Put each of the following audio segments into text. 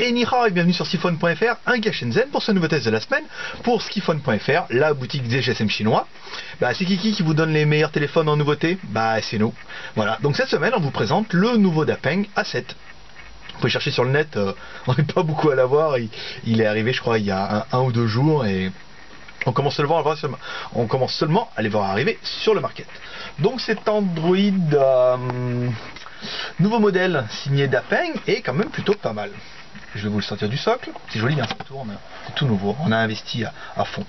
Et Nihao et bienvenue sur Skiphone.fr, un guide Shenzhen pour ce nouveau test de la semaine pour Skiphone.fr, la boutique des GSM chinois. C'est qui vous donne les meilleurs téléphones en nouveauté? C'est nous. Voilà, donc cette semaine on vous présente le nouveau Dapeng A7. Vous pouvez chercher sur le net, on n'est pas beaucoup à l'avoir, il est arrivé je crois il y a un ou deux jours et on commence seulement à les voir arriver sur le market. Donc c'est Android nouveau modèle signé Dapeng et quand même plutôt pas mal. Je vais vous le sortir du socle, c'est joli, hein, ça tourne, c'est tout nouveau, on a investi à fond.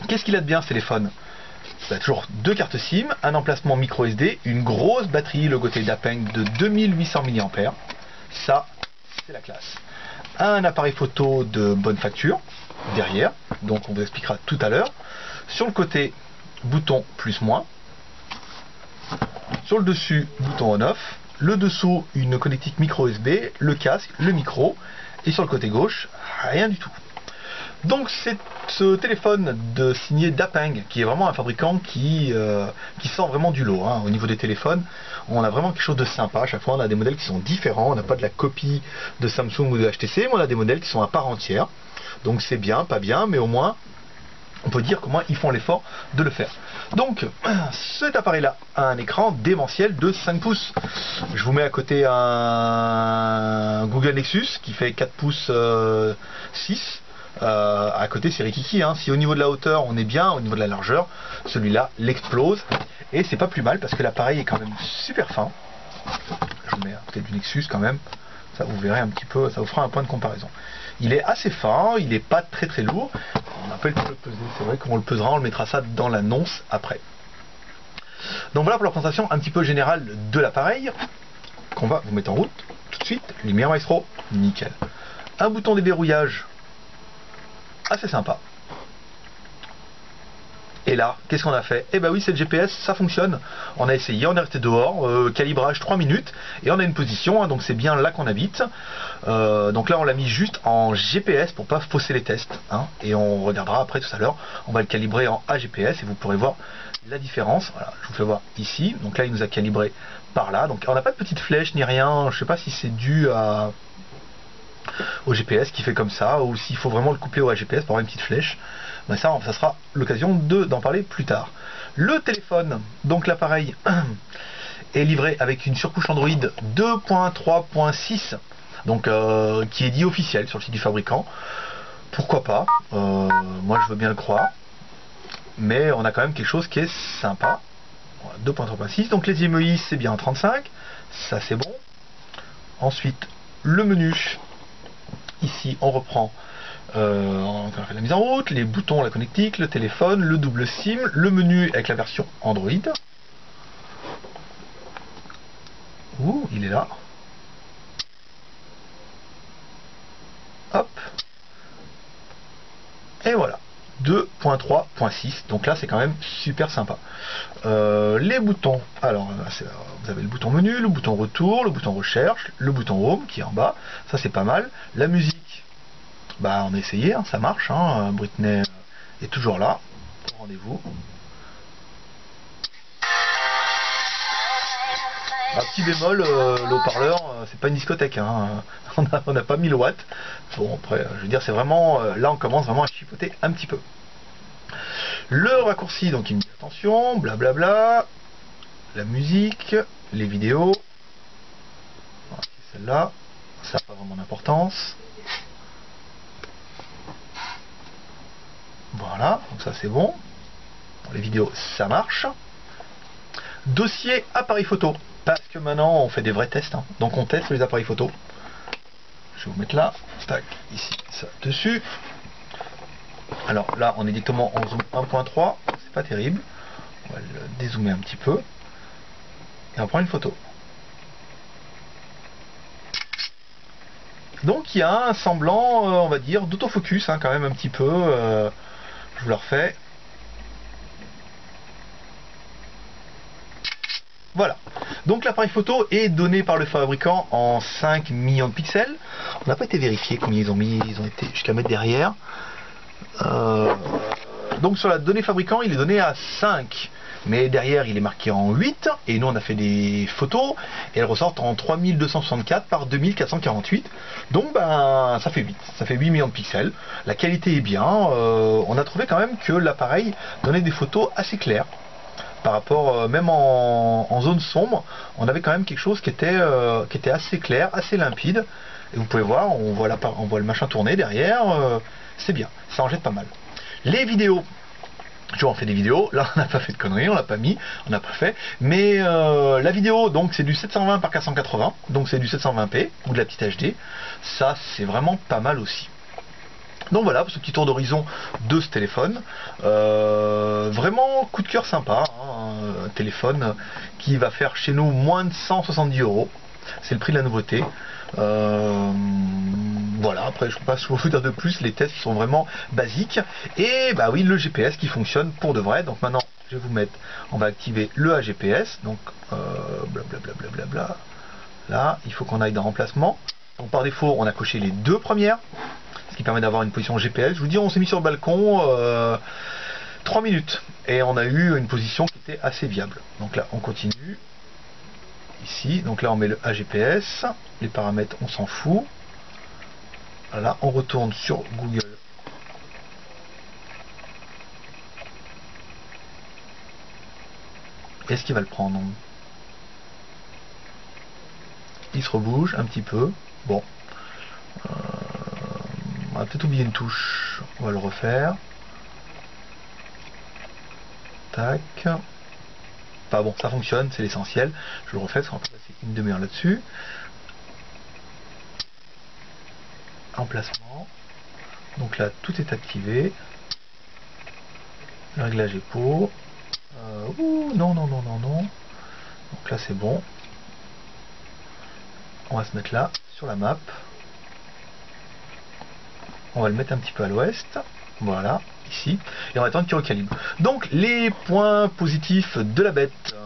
Qu'est-ce qu'il a de bien ce téléphone? Toujours deux cartes SIM, un emplacement micro SD, une grosse batterie logoté Dapeng de 2800 mAh, ça c'est la classe. Un appareil photo de bonne facture derrière, donc on vous expliquera tout à l'heure. Sur le côté, bouton plus moins. Sur le dessus, bouton on-off. Le dessous, une connectique micro USB, le casque, le micro. Et sur le côté gauche, rien du tout. Donc c'est ce téléphone de signé Dapeng, qui est vraiment un fabricant qui sort vraiment du lot. Au niveau des téléphones, on a vraiment quelque chose de sympa. À chaque fois, on a des modèles qui sont différents. On n'a pas de la copie de Samsung ou de HTC, mais on a des modèles qui sont à part entière. Donc c'est bien, pas bien, mais au moins on peut dire comment ils font l'effort de le faire. Donc cet appareil là a un écran démentiel de 5 pouces. Je vous mets à côté un Google Nexus qui fait 4 pouces 6. À côté c'est Rikiki, si au niveau de la hauteur on est bien, au niveau de la largeur celui-là l'explose. Et c'est pas plus mal parce que l'appareil est quand même super fin. Je vous mets à côté du Nexus quand même. Ça vous verrez un petit peu, ça vous fera un point de comparaison. Il est assez fin, il n'est pas très très lourd. On appelle le peser, c'est vrai qu'on le pesera, on le mettra ça dans l'annonce après. Donc voilà pour la présentation un petit peu générale de l'appareil qu'on va vous mettre en route tout de suite. Lumière maestro, nickel. Un bouton de déverrouillage assez sympa. Et là, qu'est-ce qu'on a fait? Oui, c'est le GPS, ça fonctionne. On a essayé, on est resté dehors, calibrage 3 minutes, et on a une position, donc c'est bien là qu'on habite. Donc là, on l'a mis juste en GPS pour pas fausser les tests, et on regardera après tout à l'heure. On va le calibrer en AGPS et vous pourrez voir la différence. Voilà, je vous fais voir ici. Donc là, il nous a calibré par là. Donc on n'a pas de petite flèche ni rien. Je sais pas si c'est dû au GPS qui fait comme ça, ou s'il faut vraiment le coupler au AGPS pour avoir une petite flèche. Ça sera l'occasion d'en parler plus tard. Le téléphone, donc l'appareil, est livré avec une surcouche Android 2.3.6, donc qui est dit officiel sur le site du fabricant. Pourquoi pas, moi je veux bien le croire, mais on a quand même quelque chose qui est sympa. 2.3.6, donc les IMEI c'est bien 35, ça c'est bon. Ensuite le menu, ici on reprend, on a fait la mise en route, les boutons, la connectique, le téléphone, le double SIM, le menu avec la version Android. Ouh, il est là. Hop. Et voilà. 2.3.6. Donc là, c'est quand même super sympa. Les boutons. Alors, vous avez le bouton menu, le bouton retour, le bouton recherche, le bouton home qui est en bas. Ça, c'est pas mal. La musique. On a essayé, ça marche, Britney est toujours là, au rendez-vous. Un petit bémol, le haut-parleur, c'est pas une discothèque, on n'a pas 1000 watts. Bon, après, je veux dire, c'est vraiment, là on commence vraiment à chipoter un petit peu. Le raccourci, donc il me dit attention, blablabla, la musique, les vidéos, voilà, celle-là, ça n'a pas vraiment d'importance. Voilà, donc ça c'est bon. Les vidéos, ça marche. Dossier appareil photo. Parce que maintenant on fait des vrais tests. Donc on teste les appareils photo. Je vais vous mettre là. Tac, ici, ça dessus. Alors là, on est directement en zoom 1.3. C'est pas terrible. On va le dézoomer un petit peu. Et on prend une photo. Donc il y a un semblant, on va dire, d'autofocus quand même un petit peu. Je vous le refais. Voilà. Donc l'appareil photo est donné par le fabricant en 5 millions de pixels. On n'a pas été vérifié combien ils ont mis. Ils ont été jusqu'à mettre derrière. Donc sur la donnée fabricant, il est donné à 5. Mais derrière, il est marqué en 8. Et nous, on a fait des photos. Et elles ressortent en 3264 par 2448. Donc, ben, ça fait 8. Ça fait 8 millions de pixels. La qualité est bien. On a trouvé quand même que l'appareil donnait des photos assez claires. Par rapport, même en zone sombre, on avait quand même quelque chose qui était assez clair, assez limpide. Et vous pouvez voir, on voit le machin tourner derrière. C'est bien. Ça en jette pas mal. Les vidéos. Toujours on fait des vidéos, là on n'a pas fait de conneries, on l'a pas mis, on n'a pas fait, mais la vidéo donc c'est du 720 par 480, donc c'est du 720p ou de la petite HD, ça c'est vraiment pas mal aussi. Donc voilà pour ce petit tour d'horizon de ce téléphone, vraiment coup de cœur sympa, hein, un téléphone qui va faire chez nous moins de 170 €, c'est le prix de la nouveauté. Voilà, après je ne peux pas vous dire de plus, les tests sont vraiment basiques. Et bah oui, le GPS qui fonctionne pour de vrai. Donc maintenant, je vais vous mettre, on va activer le AGPS. Donc blablabla. Là, il faut qu'on aille dans remplacement. Donc par défaut, on a coché les deux premières, ce qui permet d'avoir une position GPS. Je vous dis, on s'est mis sur le balcon 3 minutes et on a eu une position qui était assez viable. Donc là, on continue. Ici, donc là on met le AGPS, les paramètres on s'en fout. Voilà, on retourne sur Google. Est-ce qu'il va le prendre? Il se rebouge un petit peu. Bon. On va peut-être oublier une touche. On va le refaire. Tac. Enfin bon, ça fonctionne, c'est l'essentiel. Je le refais, parce qu'on va passer une demi-heure là-dessus. Emplacement. Donc là, tout est activé. Le réglage est pour. Non. Donc là, c'est bon. On va se mettre là, sur la map. On va le mettre un petit peu à l'ouest. Voilà, ici. Et on va attendre qu'il recalibre. Donc, les points positifs de la bête.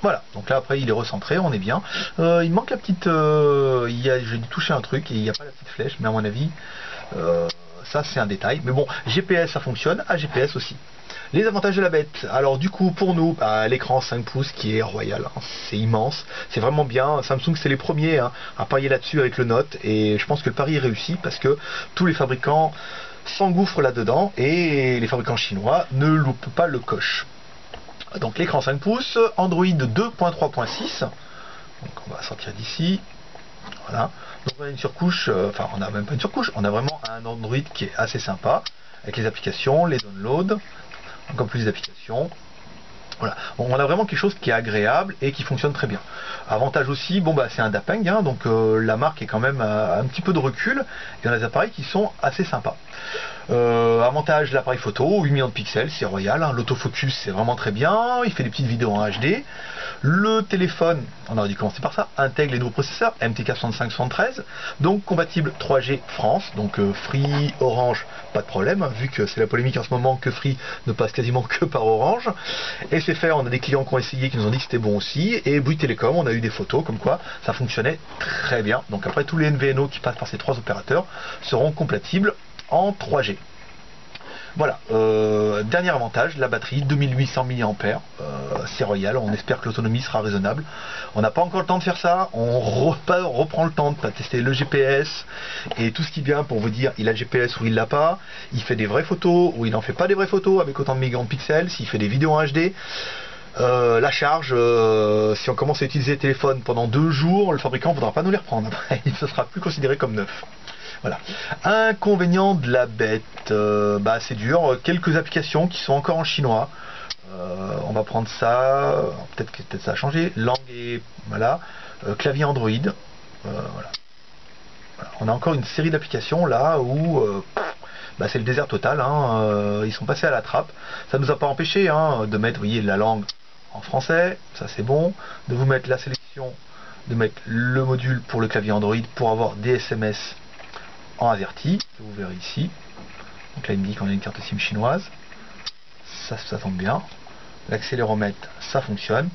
Voilà, donc là après il est recentré, on est bien. Il manque la petite... j'ai dû toucher un truc et il n'y a pas la petite flèche, mais à mon avis, ça c'est un détail. Mais bon, GPS ça fonctionne, AGPS aussi. Les avantages de la bête, alors du coup pour nous, l'écran 5 pouces qui est royal, hein, c'est immense, c'est vraiment bien. Samsung c'est les premiers hein, à parier là-dessus avec le Note, et je pense que le pari est réussi parce que tous les fabricants s'engouffrent là-dedans et les fabricants chinois ne loupent pas le coche. Donc l'écran 5 pouces, Android 2.3.6, donc on va sortir d'ici, voilà, donc on a une surcouche, enfin on n'a même pas une surcouche, on a vraiment un Android qui est assez sympa, avec les applications, les downloads, encore plus d'applications, voilà, bon, on a vraiment quelque chose qui est agréable et qui fonctionne très bien. Avantage aussi, bon bah c'est un Dapeng, hein, donc la marque est quand même un petit peu de recul, et on a des appareils qui sont assez sympas. Avantage, l'appareil photo, 8 millions de pixels, c'est royal, hein. L'autofocus c'est vraiment très bien, il fait des petites vidéos en HD. Le téléphone, on aurait dû commencer par ça, intègre les nouveaux processeurs MTK 6573, donc compatible 3G France, donc Free, Orange, pas de problème, hein, vu que c'est la polémique en ce moment que Free ne passe quasiment que par Orange. Et c'est fait, on a des clients qui ont essayé, qui nous ont dit que c'était bon aussi, et Bouygues Télécom, on a eu des photos comme quoi ça fonctionnait très bien. Donc après tous les NVNO qui passent par ces trois opérateurs seront compatibles en 3G. Voilà, dernier avantage, la batterie, 2800 mAh, c'est royal, on espère que l'autonomie sera raisonnable. On n'a pas encore le temps de faire ça, on reprend le temps de tester le GPS et tout ce qui vient pour vous dire il a le GPS ou il l'a pas, il fait des vraies photos ou il n'en fait pas des vraies photos avec autant de millions de pixels, s'il fait des vidéos en HD. La charge, si on commence à utiliser le téléphone pendant 2 jours, le fabricant ne voudra pas nous les reprendre, après ce sera plus considéré comme neuf. Voilà. Inconvénient de la bête, c'est dur, quelques applications qui sont encore en chinois. On va prendre ça, peut-être que ça a changé, langue et voilà, clavier Android. Voilà. On a encore une série d'applications là où c'est le désert total, hein, ils sont passés à la trappe. Ça ne nous a pas empêché hein, de mettre, vous voyez, la langue en français, ça c'est bon, de vous mettre la sélection, de mettre le module pour le clavier Android pour avoir des SMS en AZERTY, que vous verrez ici. Donc là il me dit qu'on a une carte SIM chinoise, ça tombe bien. L'accéléromètre, ça fonctionne.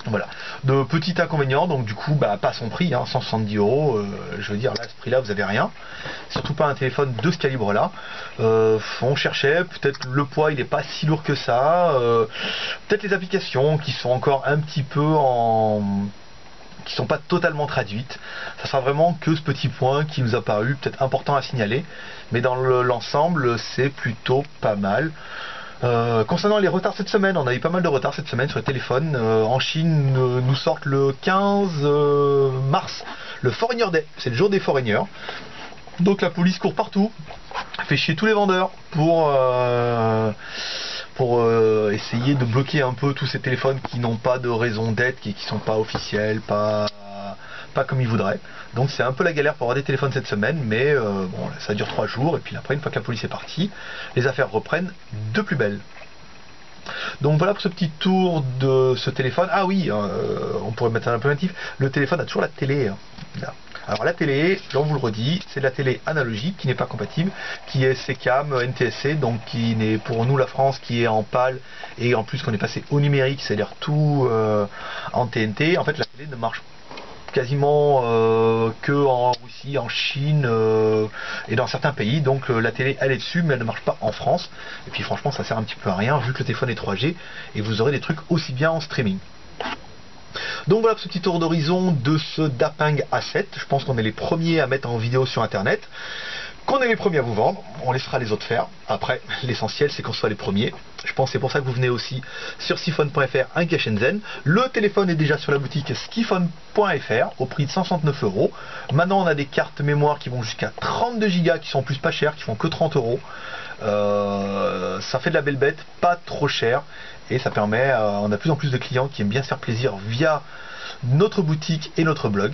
Voilà, de petits inconvénients, donc du coup, bah, pas son prix, hein, 170 euros, je veux dire, là, à ce prix-là, vous avez rien. Surtout pas un téléphone de ce calibre-là. On cherchait, peut-être le poids, il n'est pas si lourd que ça. Peut-être les applications qui sont encore un petit peu qui sont pas totalement traduites. Ça sera vraiment que ce petit point qui nous a paru peut-être important à signaler. Mais dans l'ensemble, c'est plutôt pas mal. Concernant les retards cette semaine, on a eu pas mal de retards cette semaine sur les téléphones. En Chine, nous sortent le 15 mars le Foreigner Day, c'est le jour des foreigners. Donc la police court partout, fait chier tous les vendeurs pour essayer de bloquer un peu tous ces téléphones qui n'ont pas de raison d'être, qui sont pas officiels, pas comme ils voudraient. Donc c'est un peu la galère pour avoir des téléphones cette semaine, mais bon, ça dure 3 jours, et puis après, une fois que la police est partie, les affaires reprennent de plus belle. Donc voilà pour ce petit tour de ce téléphone. Ah oui, on pourrait mettre un impératif, le téléphone a toujours la télé. Là. Alors la télé, on vous le redit, c'est de la télé analogique qui n'est pas compatible, qui est SECAM, NTSC, donc qui n'est pour nous la France qui est en PAL, et en plus qu'on est passé au numérique, c'est-à-dire tout en TNT. En fait la télé ne marche quasiment que en Russie, en Chine et dans certains pays, donc la télé elle est dessus mais elle ne marche pas en France, et puis franchement ça sert un petit peu à rien vu que le téléphone est 3G et vous aurez des trucs aussi bien en streaming. Donc voilà ce petit tour d'horizon de ce Dapeng A7, je pense qu'on est les premiers à mettre en vidéo sur internet, qu'on est les premiers à vous vendre, on laissera les autres faire. Après, l'essentiel c'est qu'on soit les premiers. Je pense que c'est pour ça que vous venez aussi sur Skiphone.fr, un chez Shenzhen. Le téléphone est déjà sur la boutique Skiphone.fr au prix de 169 euros. Maintenant on a des cartes mémoire qui vont jusqu'à 32 Go qui sont en plus pas chères, qui font que 30 euros. Ça fait de la belle bête, pas trop cher. Et ça permet, on a de plus en plus de clients qui aiment bien se faire plaisir via notre boutique et notre blog.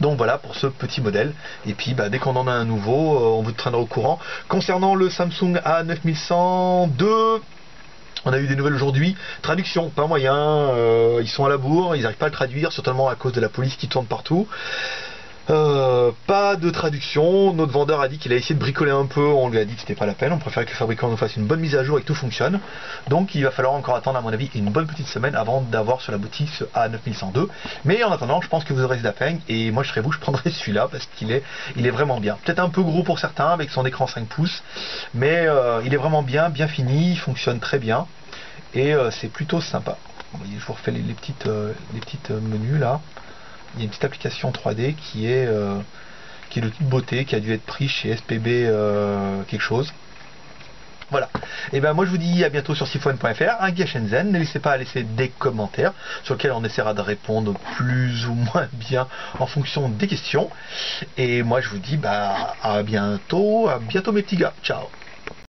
Donc voilà pour ce petit modèle. Et puis bah, dès qu'on en a un nouveau, on vous tiendra au courant. Concernant le Samsung A9102, on a eu des nouvelles aujourd'hui. Traduction, pas moyen. Ils sont à la bourre, ils n'arrivent pas à le traduire, certainement à cause de la police qui tourne partout. Pas de traduction. Notre vendeur a dit qu'il a essayé de bricoler un peu, on lui a dit que c'était pas la peine, on préférait que le fabricant nous fasse une bonne mise à jour et que tout fonctionne. Donc il va falloir encore attendre à mon avis une bonne petite semaine avant d'avoir sur la boutique ce A9102. Mais en attendant je pense que vous aurez ce Dapeng, et moi je serai vous, je prendrai celui-là parce qu'il est vraiment bien. Peut-être un peu gros pour certains avec son écran 5 pouces, mais il est vraiment bien fini, il fonctionne très bien et c'est plutôt sympa. Je vous refais les petites menus là. Il y a une petite application 3D qui est de toute beauté, qui a dû être pris chez SPB quelque chose. Voilà. Et ben moi je vous dis à bientôt sur Skiphone.fr, un guia Shenzhen. N'hésitez pas à laisser des commentaires sur lesquels on essaiera de répondre plus ou moins bien en fonction des questions. Et moi je vous dis bah à bientôt mes petits gars. Ciao.